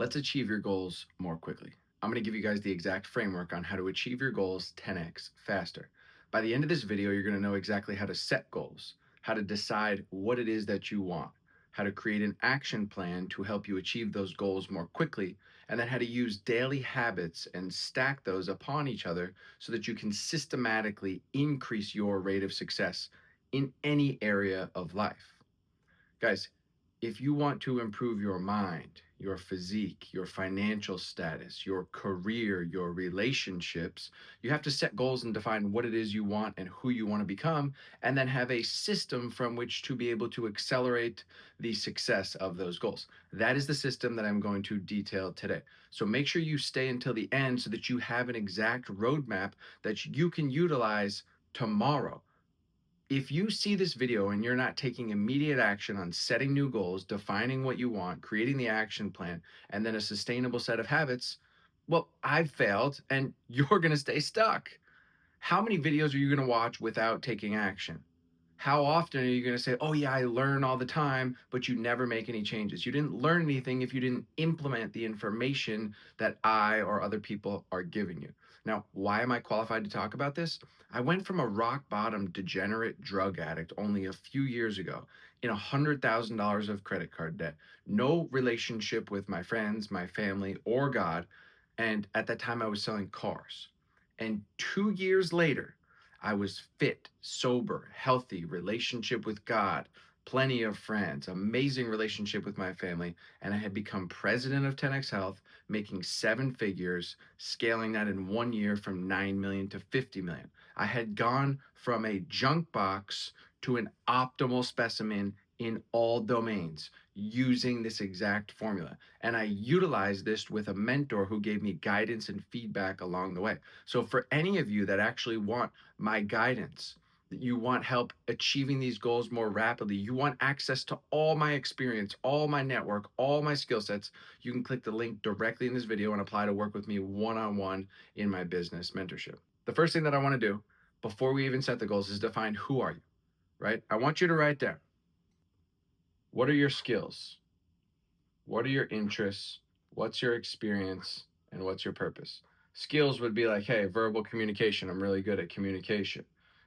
Let's achieve your goals more quickly. I'm going to give you guys the exact framework on how to achieve your goals 10x faster. By the end of this video, you're going to know exactly how to set goals, how to decide what it is that you want, how to create an action plan to help you achieve those goals more quickly, and then how to use daily habits and stack those upon each other so that you can systematically increase your rate of success in any area of life. Guys, if you want to improve your mind, your physique, your financial status, your career, your relationships, you have to set goals and define what it is you want and who you want to become, and then have a system from which to be able to accelerate the success of those goals. That is the system that I'm going to detail today. So make sure you stay until the end so that you have an exact roadmap that you can utilize tomorrow. If you see this video and you're not taking immediate action on setting new goals, defining what you want, creating the action plan, and then a sustainable set of habits, well, I've failed and you're going to stay stuck. How many videos are you going to watch without taking action? How often are you going to say, oh, yeah, I learn all the time, but you never make any changes? You didn't learn anything if you didn't implement the information that I or other people are giving you. Now, why am I qualified to talk about this? I went from a rock bottom degenerate drug addict only a few years ago in $100,000 of credit card debt, no relationship with my friends, my family, or God. And at that time, I was selling cars. And 2 years later, I was fit, sober, healthy, relationship with God, plenty of friends, amazing relationship with my family, and I had become president of 10x Health, making seven figures, scaling that in 1 year from 9 million to 50 million. I had gone from a junk box to an optimal specimen in all domains using this exact formula. And I utilized this with a mentor who gave me guidance and feedback along the way. So, for any of you that actually want my guidance, that you want help achieving these goals more rapidly, you want access to all my experience, all my network, all my skill sets, you can click the link directly in this video and apply to work with me one on one in my business mentorship. The first thing that I want to do before we even set the goals is define who are you, right? I want you to write down, what are your skills? What are your interests? What's your experience? And what's your purpose? Skills would be like, hey, verbal communication. I'm really good at communication.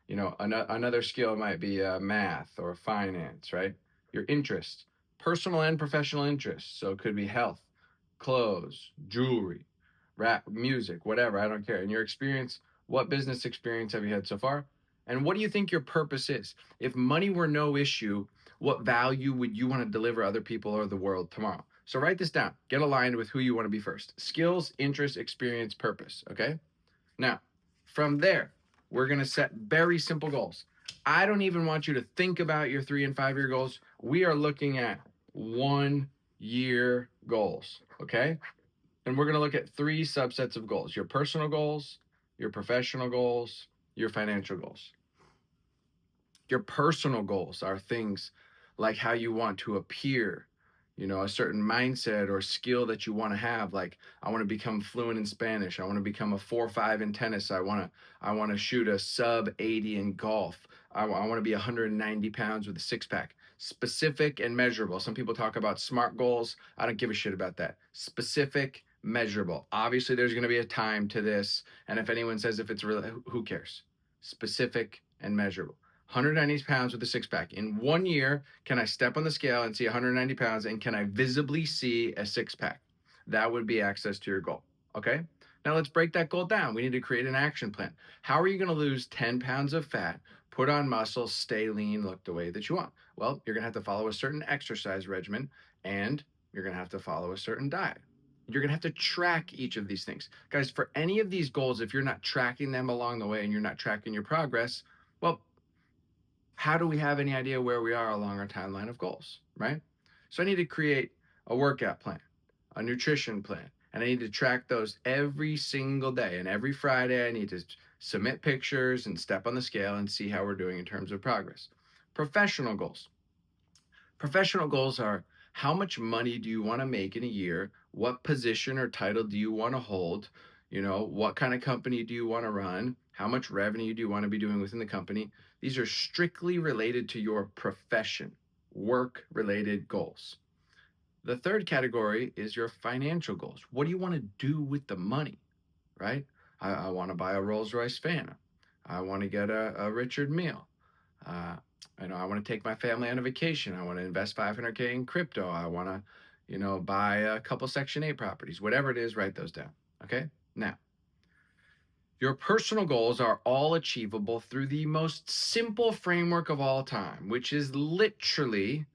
Another skill might be math or finance, right? Your interests, personal and professional interests. So it could be health, clothes, jewelry, rap, music, whatever. I don't care. And your experience, what business experience have you had so far? And what do you think your purpose is? If money were no issue, what value would you want to deliver other people or the world tomorrow? So write this down. Get aligned with who you want to be first. Skills, interest, experience, purpose. Okay? Now, from there, we're going to set very simple goals. I don't even want you to think about your 3 and 5 year goals. We are looking at 1 year goals. Okay? And we're going to look at three subsets of goals: your personal goals, your professional goals, your financial goals. Your personal goals are things like how you want to appear, a certain mindset or skill that you want to have. Like, I want to become fluent in Spanish. I want to become a 4.5 in tennis. I want to shoot a sub 80 in golf. I want to be 190 pounds with a six pack. Specific and measurable. Some people talk about SMART goals. I don't give a shit about that. Specific, measurable. Obviously, there's going to be a time to this. And if anyone says if it's really, who cares? Specific and measurable. 190 pounds with a six pack. In 1 year, can I step on the scale and see 190 pounds, and can I visibly see a six pack? That would be access to your goal. Okay. Now let's break that goal down. We need to create an action plan. How are you going to lose 10 pounds of fat, put on muscle, stay lean, look the way that you want? Well, you're going to have to follow a certain exercise regimen, and you're going to have to follow a certain diet. You're going to have to track each of these things. Guys, for any of these goals, if you're not tracking them along the way and you're not tracking your progress, well, how do we have any idea where we are along our timeline of goals, right? So I need to create a workout plan, a nutrition plan, and I need to track those every single day. And every Friday, I need to submit pictures and step on the scale and see how we're doing in terms of progress. Professional goals. Professional goals are: how much money do you want to make in a year? What position or title do you want to hold? What kind of company do you want to run? How much revenue do you want to be doing within the company? These are strictly related to your profession, work related goals. The third category is your financial goals. What do you want to do with the money, right? I want to buy a Rolls Royce Phantom. I want to get a Richard Mille. Uh, I want to take my family on a vacation. I want to invest 500K in crypto. I want to, buy a couple Section 8 properties. Whatever it is, write those down. Okay. Now, your personal goals are all achievable through the most simple framework of all time, which is literally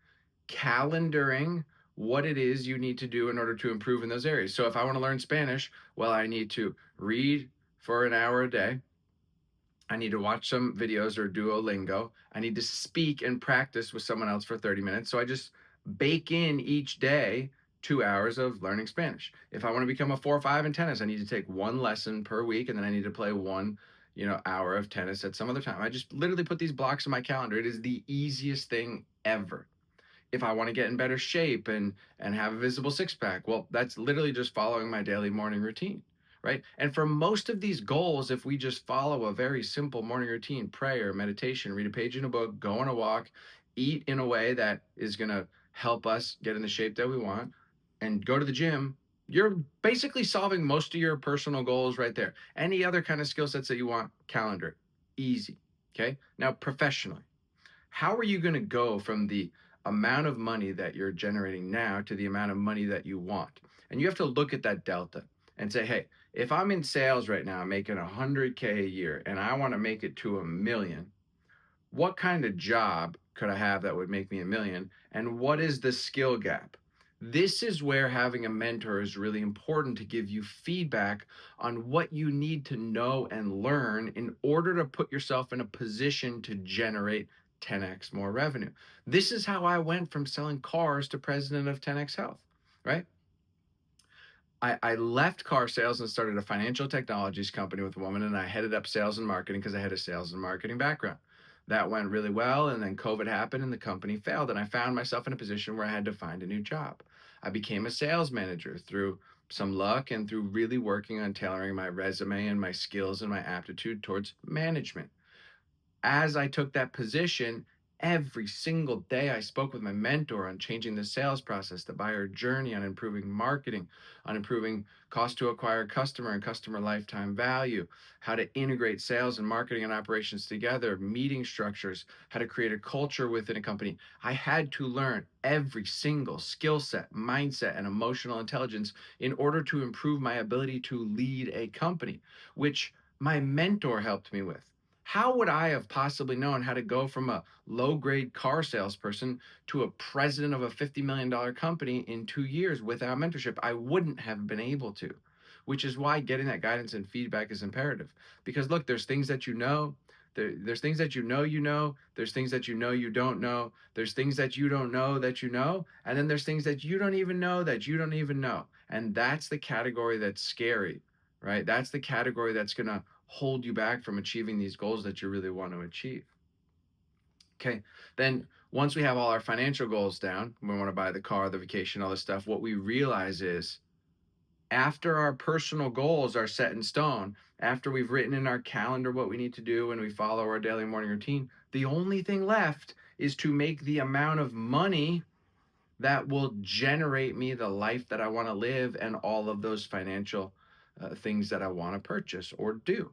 calendaring what it is you need to do in order to improve in those areas. So if I want to learn Spanish, well, I need to read for an hour a day. I need to watch some videos or Duolingo. I need to speak and practice with someone else for 30 minutes. So I just bake in each day 2 hours of learning Spanish. If I want to become a 4 or 5 in tennis, I need to take one lesson per week, and then I need to play one, hour of tennis at some other time. I just literally put these blocks in my calendar. It is the easiest thing ever. If I want to get in better shape and have a visible six pack, well, that's literally just following my daily morning routine, right? And for most of these goals, if we just follow a very simple morning routine, prayer, meditation, read a page in a book, go on a walk, eat in a way that is going to help us get in the shape that we want, and go to the gym, you're basically solving most of your personal goals right there. Any other kind of skill sets that you want, calendar, easy. Okay. Now, professionally, how are you going to go from the amount of money that you're generating now to the amount of money that you want? And you have to look at that delta and say, hey, if I'm in sales right now, making 100K a year and I want to make it to 1 million, what kind of job could I have that would make me 1 million? And what is the skill gap? This is where having a mentor is really important to give you feedback on what you need to know and learn in order to put yourself in a position to generate 10x more revenue. This is how I went from selling cars to president of 10x Health, right? I left car sales and started a financial technologies company with a woman, and I headed up sales and marketing because I had a sales and marketing background. That went really well, and then COVID happened and the company failed, and I found myself in a position where I had to find a new job. I became a sales manager through some luck and through really working on tailoring my resume and my skills and my aptitude towards management. As I took that position, every single day I spoke with my mentor on changing the sales process, the buyer journey, on improving marketing, on improving cost to acquire customer and customer lifetime value, how to integrate sales and marketing and operations together, meeting structures, how to create a culture within a company. I had to learn every single skill set, mindset, and emotional intelligence in order to improve my ability to lead a company, which my mentor helped me with. How would I have possibly known how to go from a low grade car salesperson to a president of a $50 million company in 2 years without mentorship? I wouldn't have been able to, which is why getting that guidance and feedback is imperative. Because look, there's things that you know. There's things that there's things that you don't know, there's things that you don't know that you know, and then there's things that you don't even know that you don't even know. And that's the category that's scary, right? That's the category that's going to hold you back from achieving these goals that you really want to achieve. Okay. Then once we have all our financial goals down, we want to buy the car, the vacation, all this stuff, what we realize is after our personal goals are set in stone, after we've written in our calendar what we need to do and we follow our daily morning routine, the only thing left is to make the amount of money that will generate me the life that I want to live and all of those financial things that I want to purchase or do.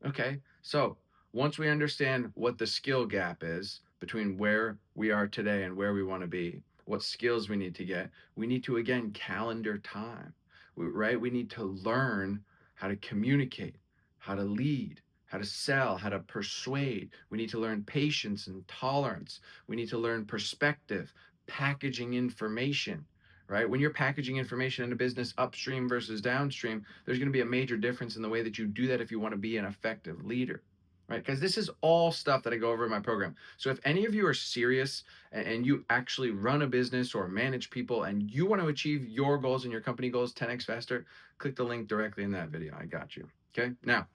Okay. So once we understand what the skill gap is between where we are today and where we want to be, what skills we need to get, we need to again calendar time, right? We need to learn how to communicate, how to lead, how to sell, how to persuade. We need to learn patience and tolerance. We need to learn perspective, packaging information, right? When you're packaging information in a business upstream versus downstream, there's going to be a major difference in the way that you do that if you want to be an effective leader, right? Because this is all stuff that I go over in my program. So if any of you are serious and you actually run a business or manage people and you want to achieve your goals and your company goals 10x faster, click the link directly in that video. I got you. Okay. Now,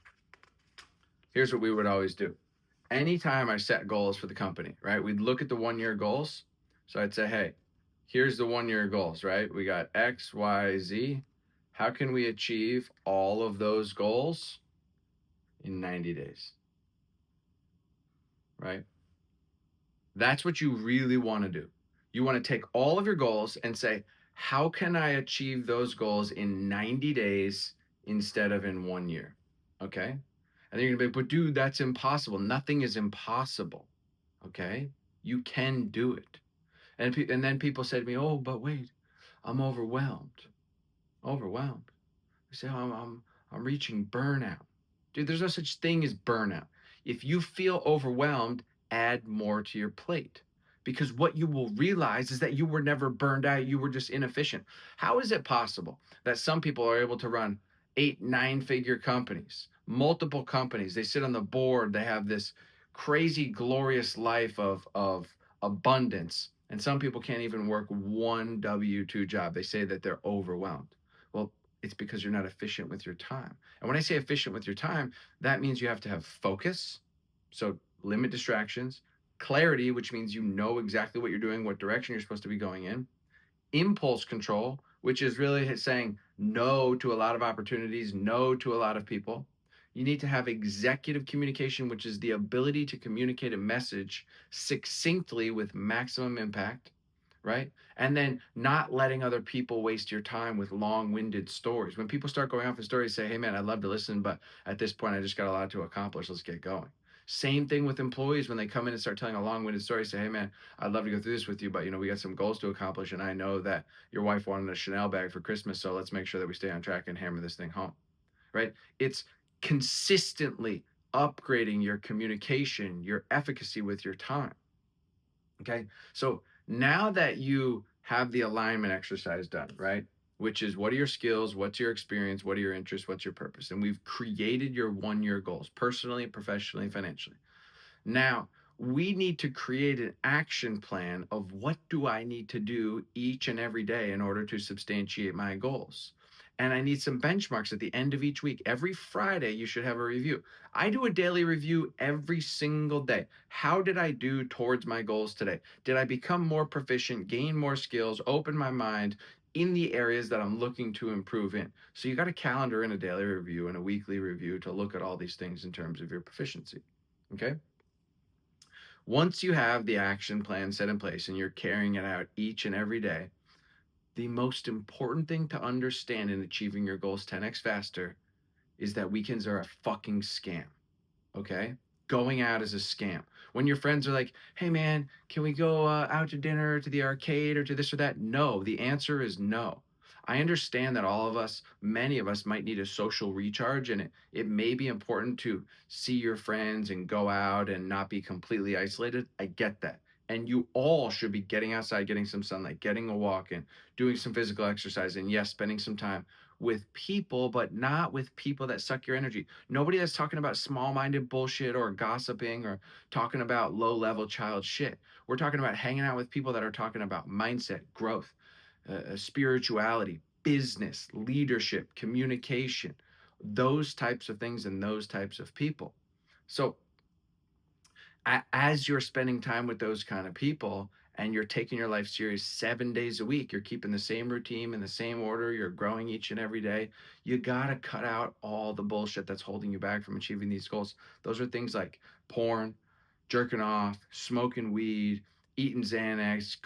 here's what we would always do. Anytime I set goals for the company, right? We'd look at the 1 year goals. So I'd say, hey, here's the 1 year goals, right? We got X, Y, Z. How can we achieve all of those goals in 90 days, right? That's what you really want to do. You want to take all of your goals and say, How can I achieve those goals in 90 days instead of in 1 year? Okay. And then you're gonna be, but dude, that's impossible. Nothing is impossible. Okay. You can do it. And then people say to me, oh, but wait, I'm overwhelmed. Overwhelmed. I say, oh, I'm reaching burnout. Dude, there's no such thing as burnout. If you feel overwhelmed, add more to your plate. Because what you will realize is that you were never burned out, you were just inefficient. How is it possible that some people are able to run 8, 9 figure companies, multiple companies? They sit on the board, they have this crazy, glorious life of abundance. And some people can't even work one W 2 job. They say that they're overwhelmed. Well, it's because you're not efficient with your time. And when I say efficient with your time, that means you have to have focus. So limit distractions, clarity, which means you know exactly what you're doing, what direction you're supposed to be going in, impulse control, which is really saying no to a lot of opportunities, no to a lot of people. You need to have executive communication, which is the ability to communicate a message succinctly with maximum impact, right? And then not letting other people waste your time with long-winded stories. When people start going off in stories, say, hey man, I'd love to listen, but at this point I just got a lot to accomplish. Let's get going. Same thing with employees when they come in and start telling a long-winded story, say, hey man, I'd love to go through this with you, but we got some goals to accomplish, and I know that your wife wanted a Chanel bag for Christmas, so let's make sure that we stay on track and hammer this thing home, right? It's consistently upgrading your communication, your efficacy with your time. Okay. So now that you have the alignment exercise done, right? Which is, what are your skills? What's your experience? What are your interests? What's your purpose? And we've created your 1 year goals personally, professionally, financially. Now, we need to create an action plan of what do I need to do each and every day in order to substantiate my goals. And I need some benchmarks at the end of each week. Every Friday, you should have a review. I do a daily review every single day. How did I do towards my goals today? Did I become more proficient, gain more skills, open my mind in the areas that I'm looking to improve in? So you got a calendar and a daily review and a weekly review to look at all these things in terms of your proficiency. Okay. Once you have the action plan set in place and you're carrying it out each and every day, the most important thing to understand in achieving your goals 10x faster is that weekends are a fucking scam. Okay? Going out is a scam. When your friends are like, hey man, can we go out to dinner, to the arcade, or to this or that? No, the answer is no. I understand that all of us, many of us, might need a social recharge, and it may be important to see your friends and go out and not be completely isolated. I get that. And you all should be getting outside, getting some sunlight, getting a walk, and doing some physical exercise, and yes, spending some time with people, but not with people that suck your energy. Nobody that's talking about small-minded bullshit or gossiping or talking about low-level child shit. We're talking about hanging out with people that are talking about mindset, growth, spirituality, business, leadership, communication, those types of things and those types of people. So as you're spending time with those kind of people and you're taking your life serious 7 days a week, you're keeping the same routine in the same order, you're growing each and every day, you got to cut out all the bullshit that's holding you back from achieving these goals. Those are things like porn, jerking off, smoking weed, eating Xanax,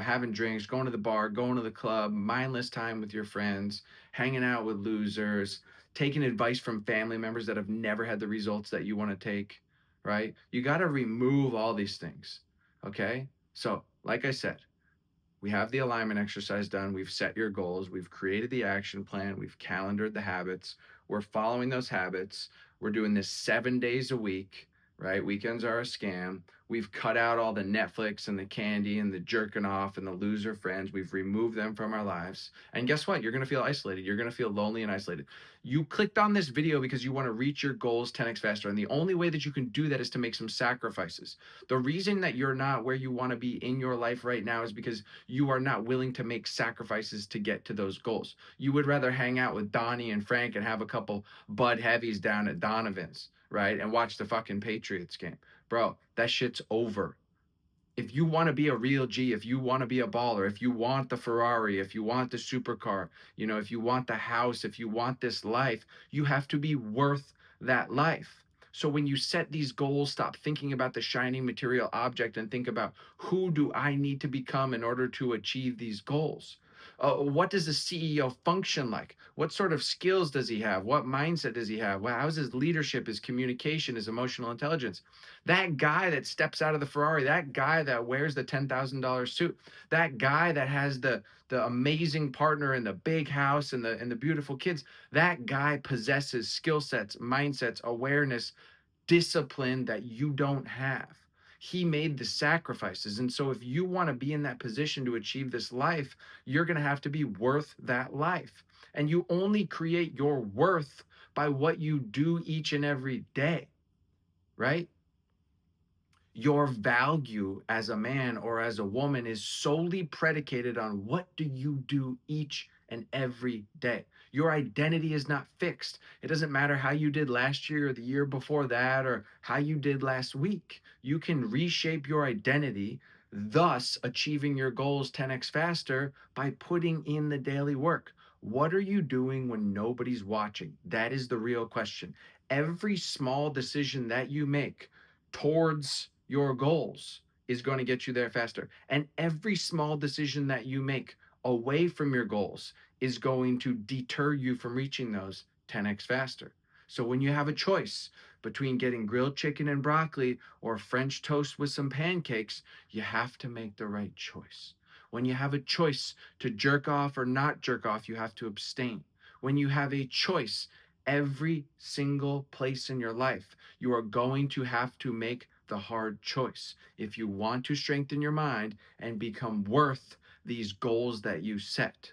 having drinks, going to the bar, going to the club, mindless time with your friends, hanging out with losers, taking advice from family members that have never had the results that you want to take, right? You got to remove all these things. Okay. So, like I said, we have the alignment exercise done. We've set your goals. We've created the action plan. We've calendared the habits. We're following those habits. We're doing this 7 days a week, right? Weekends are a scam. We've cut out all the Netflix and the candy and the jerking off and the loser friends. We've removed them from our lives. And guess what? You're going to feel isolated. You're going to feel lonely and isolated. You clicked on this video because you want to reach your goals 10x faster. And the only way that you can do that is to make some sacrifices. The reason that you're not where you want to be in your life right now is because you are not willing to make sacrifices to get to those goals. You would rather hang out with Donnie and Frank and have a couple Bud Heavies down at Donovan's, right? And watch the fucking Patriots game. Bro, that shit's over. If you want to be a real G, if you want to be a baller, if you want the Ferrari, if you want the supercar, if you want the house, if you want this life, you have to be worth that life. So when you set these goals, stop thinking about the shiny material object and think about, who do I need to become in order to achieve these goals? What does a CEO function like? What sort of skills does he have? What mindset does he have? How's his leadership, his communication, his emotional intelligence? That guy that steps out of the Ferrari, that guy that wears the $10,000 suit, that guy that has the amazing partner and the big house and the beautiful kids, that guy possesses skill sets, mindsets, awareness, discipline that you don't have. He made the sacrifices. And so, if you want to be in that position to achieve this life, you're going to have to be worth that life. And you only create your worth by what you do each and every day, right? Your value as a man or as a woman is solely predicated on what do you do each and every day. Your identity is not fixed. It doesn't matter how you did last year or the year before that or how you did last week. You can reshape your identity, thus achieving your goals 10x faster by putting in the daily work. What are you doing when nobody's watching? That is the real question. Every small decision that you make towards your goals is going to get you there faster. And every small decision that you make away from your goals is going to deter you from reaching those 10x faster. So when you have a choice between getting grilled chicken and broccoli or French toast with some pancakes, you have to make the right choice. When you have a choice to jerk off or not jerk off, you have to abstain. When you have a choice, every single place in your life, you are going to have to make the hard choice if you want to strengthen your mind and become worth these goals that you set,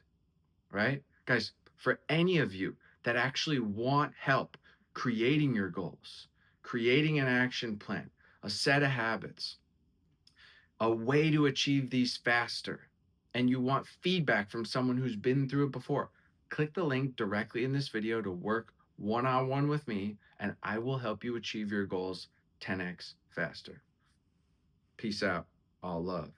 right? Guys, for any of you that actually want help creating your goals, creating an action plan, a set of habits, a way to achieve these faster, and you want feedback from someone who's been through it before, click the link directly in this video to work one-on-one with me, and I will help you achieve your goals 10x faster. Peace out. All love.